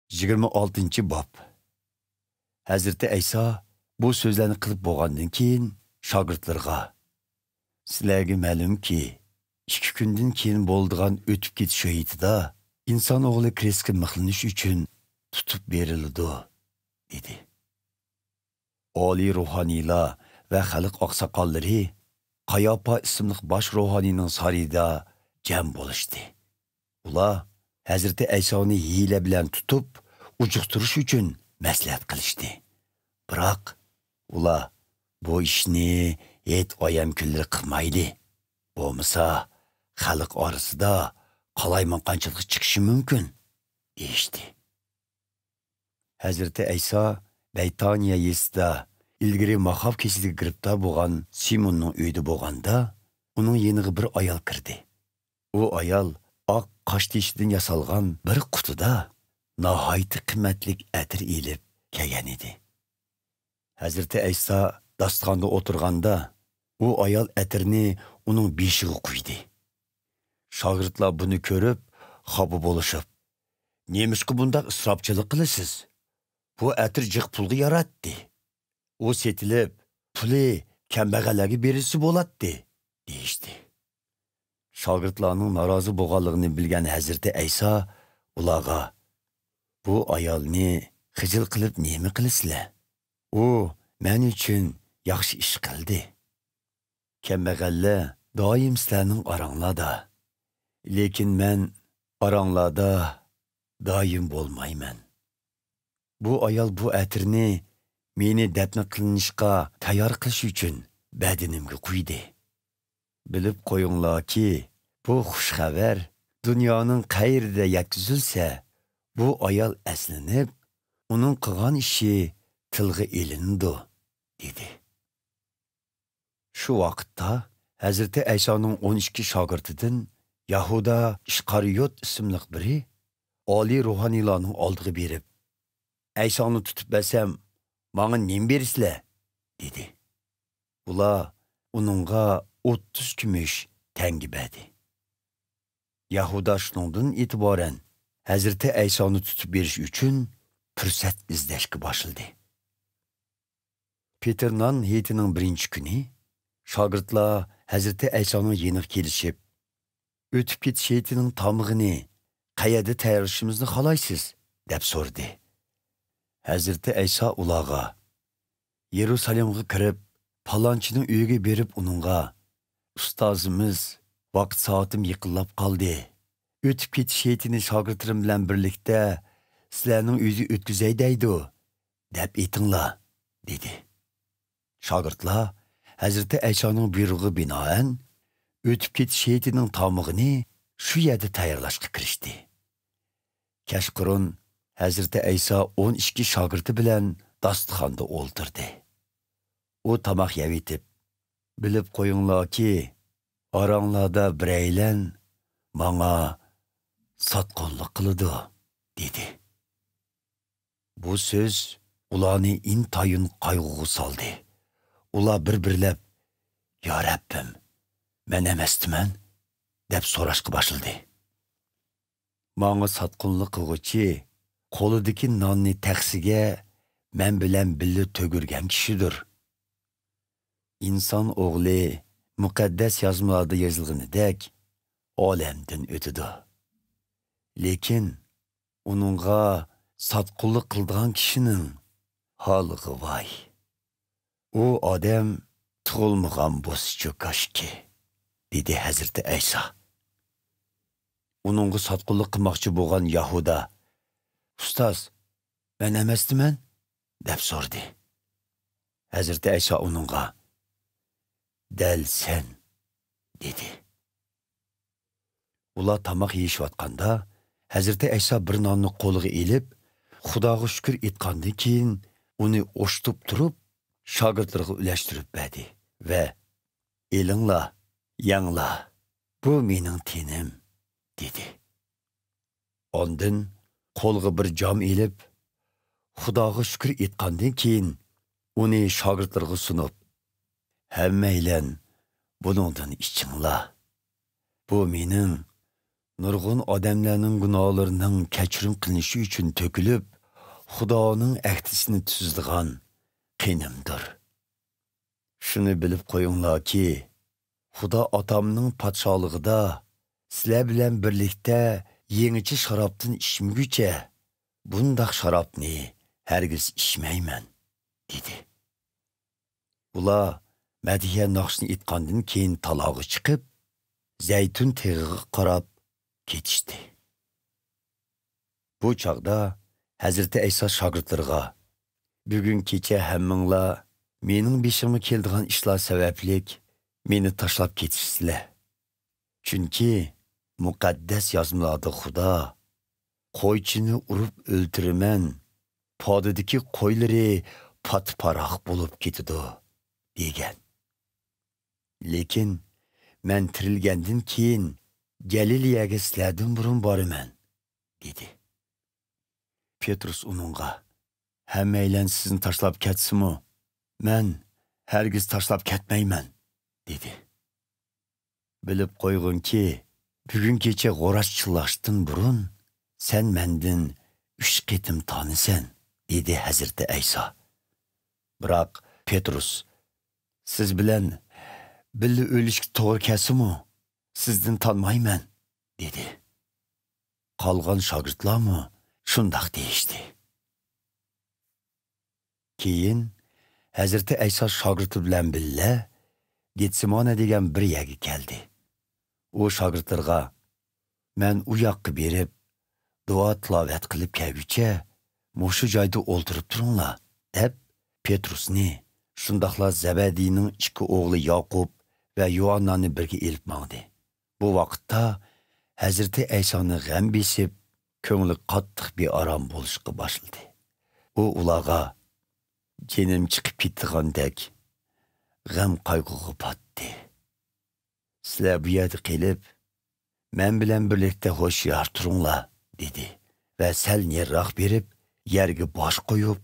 26 bob. Hazreti İsa bu so'zlarni qilib bo'lgandan keyin shogirdlarga: "Sizlarga ma'lumki, 2 kundan keyin bo'ladigan o'tib ketish hayotida inson o'g'li Kristga mixlanish uchun tutib beriladi", dedi. Oliy ruhaniylar va xalq oqsoqollari Qayopa ismli bosh ruhaniyning sarayida jam bo'lishdi. Ular Hazreti İsa'ni hiyla bilan tutib, ujuqtirish uchun maslahat qilishdi. Biroq ular bu ishni hech oyam kunlar qilmaydi. Bo'lmasa xalq orasida qalaymonqanchilik chiqishi mumkin, deyishdi. Hazreti İsa Beytaniya yesida ilgari mahab kesiliga giribdor bo'lgan Simonning uyida bo'lganda, uning yeniga bir ayol kirdi. U ayol oq qosh tishidan yasalgan bir qutida nihoyat qimmatlik atir elib kelgan edi. Hazreti İsa dastonda o'tirganda, u ayol atirni uning beshiga qo'ydi. Shogirdlar buni ko'rib, xafa bo'lishib: "Nemishqa bunday isrofchilik qilasiz? Bu atir jiq pulga yaratdi. U setilib, puli kambag'allarga berilsa bo'ladi", deyishdi. Shogirdlarning norozi bo'lganligini bilgan Hazreti İsa ularga: "Bu ayolni xijil qilib nima qilasizlar? U men uchun yaxshi ish qildi. Kambag'allar doim sizlarning oranglarda, lekin men oranglarda doim bo'lmayman. Bu ayol bu atirni meni dafn qilinishga tayyor qilish uchun badanimga qo'ydi. Bilib qo'yinglarki, bu xush xabar dunyoning qayrida yetkazilsa, bu ayol aslinib, uning qilgan ishi tilga elindi", dedi. Shu vaqtda Hazreti İsa'ning 12 shogirdidan Yahuda Ishqariyot ismli biri oliy ruhaniylarning oldiga berib: "İsa'ni tutib bersam, menga nima bersizlar?" dedi. Ular uningga 30 kumush tangi berdi. Yahuda shundan e'tiboran Hazreti İsa'ni tutib berish uchun fursat izlashga boshladi. Peternan heytining birinchi kuni shogirdlar Hazreti İsa'ning yeniga kelishib, "O'tib ketish heytining tomig'ini qayerda tayyorlashimizni xohlaysiz?" deb so'radi. Hazreti İsa ularga: "Yerusalimga kirib, palonchining uyiga berib uningga: Ustozimiz, vaqt soatim yaqinlab qoldi. O'tib ketish heytini shogirdlarim bilan birlikda sizlarning uyga o'tkazay deydi, deb aytinglar", dedi. Shogirdlar Hazreti İsa'ning buyrug'iga binoan o'tib ketish heytining tomig'ini shu yerda tayyorlashga kirishdi. Kashqurun Hazreti İsa 12 shogirdi bilan dasturxonda o'ltirdi. U tomoq yeyitib: "Bilib qo'yinglarki, oranglarda biraylan menga sotqinlik qiladi", dedi. Bu so'z ularni intayin qayg'uga soldi. Ular bir-birlab: "Ya Rabbim, men emasman?" deb so'rashga boshladi. "Menga sotqinlik qilg'uchi qo'lidagi nonni taxsiga men bilan birga to'girgan kishidir. İnson o'g'li muqaddas yozmalarda yozilganidek olamdan o'tadi. Lekin uningga sotqinlik qilgan kishining holiga voy. U odam tug'ilmagan bo'lsa koshki", dedi Hazreti İsa. Uningga sotqinlik qilmoqchi bo'lgan Yahuda: "Ustoz, men emasman?" deb so'radi. Hazreti İsa uningga: "Dal sen", dedi. Ular tomoq yeyishayotganda Hazreti İsa bir nonni qo'liga elib, Xudoga shukr etgandan keyin uni o'shtib turib, shogirdlarga ulashtirib berdi va: "Elinglar, yanglar, bu mening tenim", dedi. Ondan qo'lga bir jom elib, Xudoga shukr etgandan keyin uni shogirdlarga sunib: "Hammanglar buningdan ichinglar. Bu mening nurg'un odamlarning gunohlarining kechirim qilinishi uchun to'kilib, Xudoning ahdisini tuzdigan qinimdir. Shuni bilib qo'yinglarki, Xudo otamning podsholigida sizlar bilan birlikda yangicha sharobdan ichmaguncha bundaq sharobni hargiz ichmayman, dedi. Ular Madiya naqshni aytgandan keyin taloga chiqib, Zaytun teg'iga qarab ketishdi. Bu chaqda Hazreti Ayso shogirdlarga, bugun kecha hammanglar mening beshimga keldigan ishlar sabablik meni tashlab ketishsizlar. Chunki muqaddas yozmalarda Xudo qo'ychini urib o'ldiraman, podidagi qo'ylari patparoq bo'lib ketadi degan. Lekin men tirilgandan keyin Galileyaga sizlardan burun boraman, dedi. Petrus uningga, hammanglar sizni tashlab ketsinmi? Men hargiz tashlab ketmayman, dedi. Bilib qo'yg'inki, bugun kecha g'o'rash chillashdan burun sen mendan 3 qitim tanisan, dedi Hazreti Ayso. Biroq Petrus, siz bilan birga o'lishga to'g'ri kelsa-mu, sizdan tanmayman, dedi. Qolgan shogirdlarmi shundoq deyishdi. Keyin Hazreti Ayso shogirdi bilan birga Getsemane degan bir yerga keldi. U shogirdlarga, men u yoqqa berib, duo tilovat qilib kelguncha mushu joyda o'ltirib turinglar, deb Petrusni, shundoqla Zabadiyning 2 o'g'li Yoqub va Yohannani birga elib mangdi. Bu vaqtda Hazreti Aysoni g'am besib, ko'ngli qattiq bearom bo'lishga boshladi. U ularga, jinim chiqib ketgandek g'am qayg'uga patdi. Sizlar bu yerda qilib, men bilan birlikda ho'shyor turinglar, dedi va sal nariroq berib, yerga bosh qo'yib,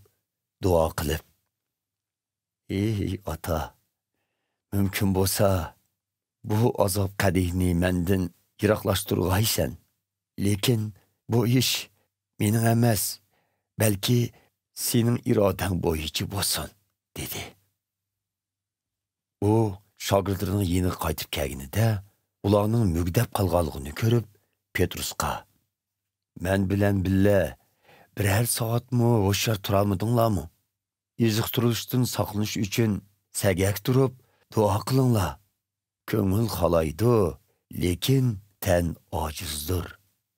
duo qilib, ey ota, mumkin bo'lsa, bu azob qadihni mendan yiroqlashtirg'aysan. Lekin bu ish mening emas, balki sening irodang bo'yicha bo'lsin, dedi. U shogirdlarining yeni qaytib kelganida ularning mugdab qolganligini ko'rib, Petrusga, men bilan birga biror soatmi ho'shyor turolmadinglarmi? Iziqtirilishdan saqlanish uchun sagak turib duo qilinglar. Ko'ngil xolaydi, lekin tan ojizdir,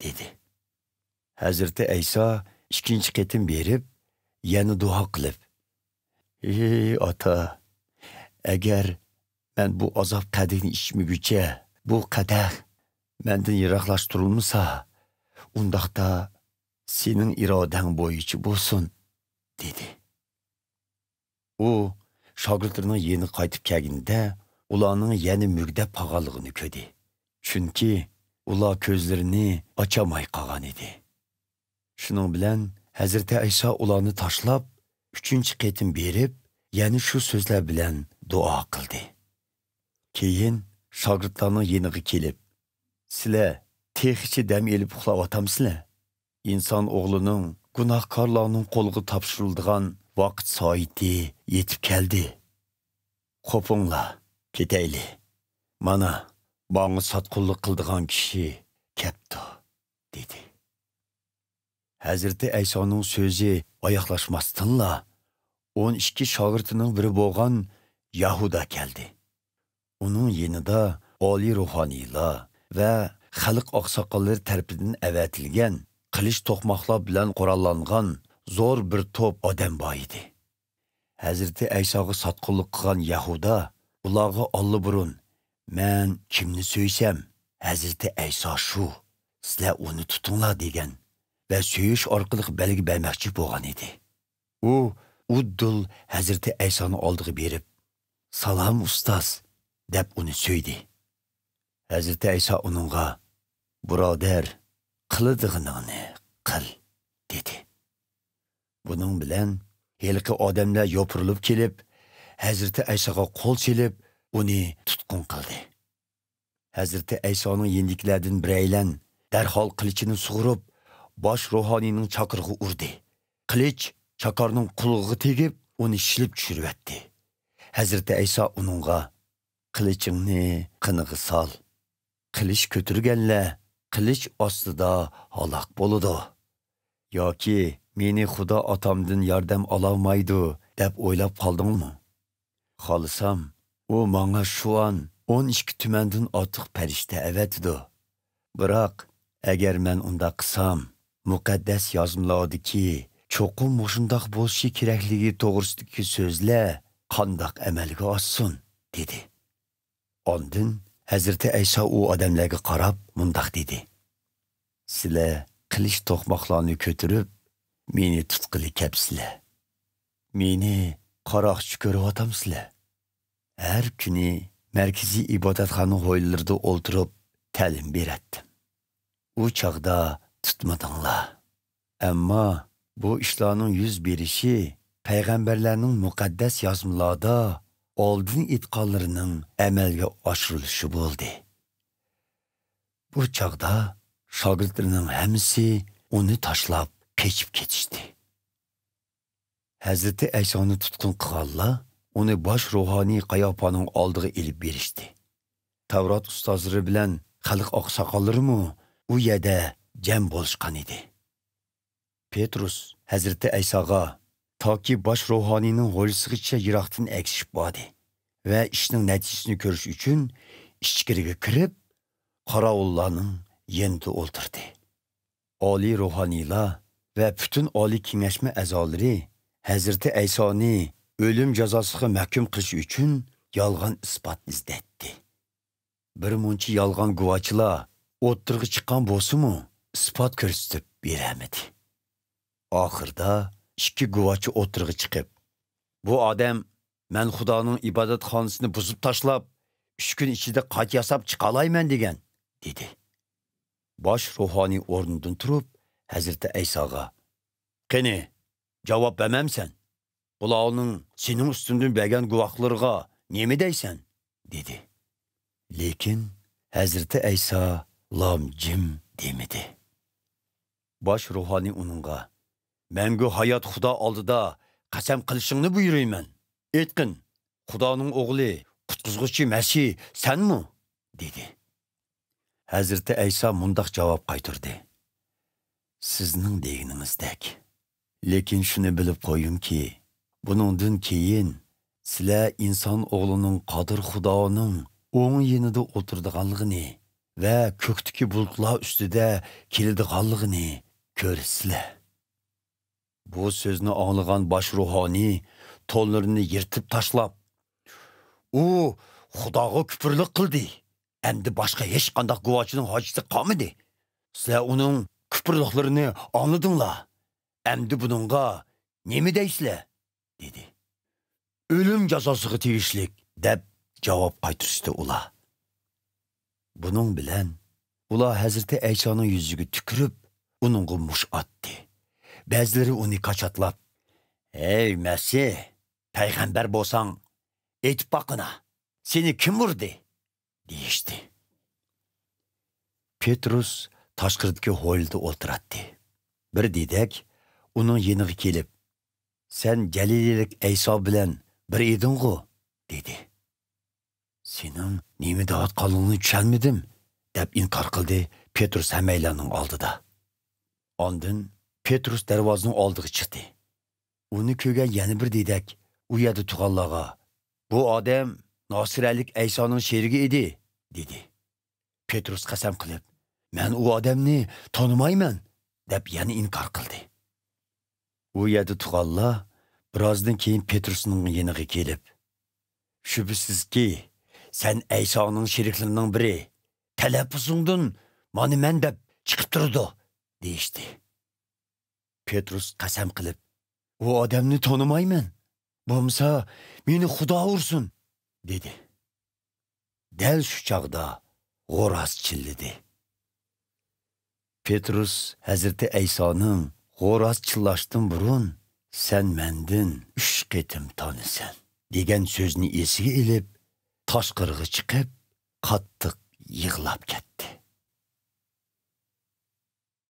dedi. Hazreti Ayso 2 qitim berib, yana duo qilib, ey ota, agar men bu azob qadihni ichmaguncha bu qadah mendan yiroqlashtirilmasa, undaqda sening irodang bo'yicha bo'lsin, dedi. U shogirdlarining yeni qaytib kelganida ularning yana mugdab qolganligini ko'rdi. Chunki ular ko'zlarini ochamay qolgan edi. Shuning bilan Hazreti Ayso ularni tashlab 3 qitim berib, yana shu so'zlar bilan duo qildi. Keyin shogirdlarning yeniga kelib, sizlar texichi dam elib uxlayotgamsizlar? İnson o'g'lining gunohkorlarning qo'liga topshiriladigan vaqt soati yetib keldi. Qo'pinglar, ketayli. Mana, bana sotqinlik qildigan kishi kepti, dedi. Hazreti Aysoning so'zi oyoqlashmasdanla 12 shogirdining biri bo'lgan Yahuda keldi. Uning yanida oliy ruhoniylar va xalq oqsoqollari tarafidan avatilgan qilich to'qmoqlar bilan qurollangan zo'r bir to'p odam bor edi. Hazreti Aysoga sotqinlik qilgan Yahuda ularga olli-burun, men kimni so'ysam, Hazreti Ayso shu, sizlar uni tutinglar degan va so'yish orqali belgi bermoqchi bo'lgan edi. U uddul Hazreti Aysoni oldiga berib, "Salom ustoz" deb uni so'ydi. Hazreti Ayso uningga, "Birodar, qiladiganingni qil", dedi. Buning bilan helqi odamlar yopirilib kelib, Hazreti Aysoga qo'l silib, uni tutqun qildi. Hazreti Aysoning yendiklardan biraylan darhol qilichini sug'urib, bosh ruhoniyning chaqirig'i urdi. Qilich chakarning qulog'iga tegib, uni shilib tushiribdi. Hazrati Ayso uningga qilichingni qiniga sol. Qilich ko'tirganlar qilich ostida halok bo'ladi. Yoki meni Xudo otamdan yordam ololmaydi deb o'ylab qoldingmi? Xolisam, u menga shu an 12 tumandan ortiq farishta avatidi. Biroq agar men unda qilsam, muqaddas yozmalardiki, cho'qim mushundoq bo'lishi kerakligi to'g'risidagi so'zlar qandoq amalga oshsin, dedi. Ondan Hazrati Ayso u odamlarga qarab mundoq dedi. Sizlar qilich to'qmoqlarni ko'tirib, meni tutqili kapsizlar. Meni qaroqchi ko'ryotamsizlar. Har kuni markaziy ibodatxona hovlilarida o'ltirib ta'lim beratdim. U chaqda tutmadinglar. Ammo bu ishlarning yuz berishi payg'ambarlarning muqaddas yozmalarida oldin aytganlarining amalga oshirilishi bo'ldi. Bu chaqda shogirdlarning hammasi uni tashlab kechib ketishdi. Hazrati Aysoni tutqun qilganlar uni bosh ruhoniy Qayofaning oldiga elib berishdi. Tavrat ustozlari bilan xalq oqsoqollarimi u yerda jam bo'lishgan edi. Petrus Hazrati Aysoga toki bosh ruhoniyning g'o'lisigacha yiroqdan egishib bordi va ishning natijasini ko'rish uchun ichkariga kirib, qorovullarning yanida o'ltirdi. Oliy ruhoniylar va butun oliy kengashma a'zolari Hazrati Aysoni o'lim jazosiga mahkum qilish uchun yolg'on isbot izlatdi. Bir muncha yolg'on guvohchilar o'ttirg'i chiqqan bo'lsa-mu, isbot ko'rsatib beramadi. Oxirda ikki guvohchi o'ttirg'i chiqib, bu odam men Xudoning ibodatxonasini buzib tashlab, 3 kun ichida qayta yasab chiqa olayman degan, dedi. Bosh ruhoniy o'rnidan turib, Hazrati Aysoga: "Qani, javob bermamsan? Bularning sening ustundan bergan guvohlarga nima deysan?" dedi. Lekin Hazrati Ayso lom jim demedi. Bosh ruhoniy uningga: "Mengu hayot Xudo oldida qasam qilishingni buyurayman. Aytqin, Xudoning o'g'li, qutqizg'uchi Masih senmi?" dedi. Hazrati Ayso mundoq javob qaytardi: "Sizning deganingizdek. Lekin shuni bilib qo'yingki, buningdan keyin sizlar inson o'g'lining qodir Xudoning o'ng yonida o'tirdiganligini va ko'kdagi bulutlar ustida keladiganligini ko'rsizlar." Bu so'zni anglagan bosh ruhoniy to'nlarini yirtib tashlab, "U Xudoga kufrlik qildi. Endi boshqa hech qanday guvohchining hojati qolmadi. Sizlar uning kufrliklarini angladinglar. Endi buningga nima deysizlar?" dedi. "O'lim jazosiga tegishlik" deb javob qaytarishdi ular. Buning bilan ular Hazrati Aysoning yuziga tukirib, uningga mush otdi. Ba'zilari uni qachatlab: "Ey Masih, payg'ambar bo'lsang, aytib boqina, seni kim urdi?" deyishdi. Petrus tashqiridagi hovlida o'tiradi. Bir dedak uning yeniga kelib: "Sen Galiliyalik Ayso bilan bir eding-ku", dedi. "Sening nima deyotganingni tushunmadim", deb inkor qildi Petrus hammaylarning oldida. Ondan Petrus darvozaning oldiga chiqdi. Uni ko'rgan yana bir dedak u yerda turganlarga: "Bu odam Nosiralik Aysoning sherigi edi", dedi. Petrus qasam qilib: "Men u odamni tanimayman", deb yana inkor qildi. U yerda turganlar birozdan keyin Petrusning yeniga kelib: "Shubhisizki, sen Aysoning sheriklarining biri. Talaffuzingdan mana men deb chiqib turdi", deyishdi. Petrus qasam qilib: "U odamni tanimayman. Bo'lmasa meni Xudo ursin", dedi. Dal shu chaqda g'o'raz chilladi. Petrus Hazrati Aysoning g'o'raz chillashdan burun "Sen mendan 3 qatim tanisan" degan so'zni esiga ilib, tashqariga chiqib, qattiq yig'lab ketdi.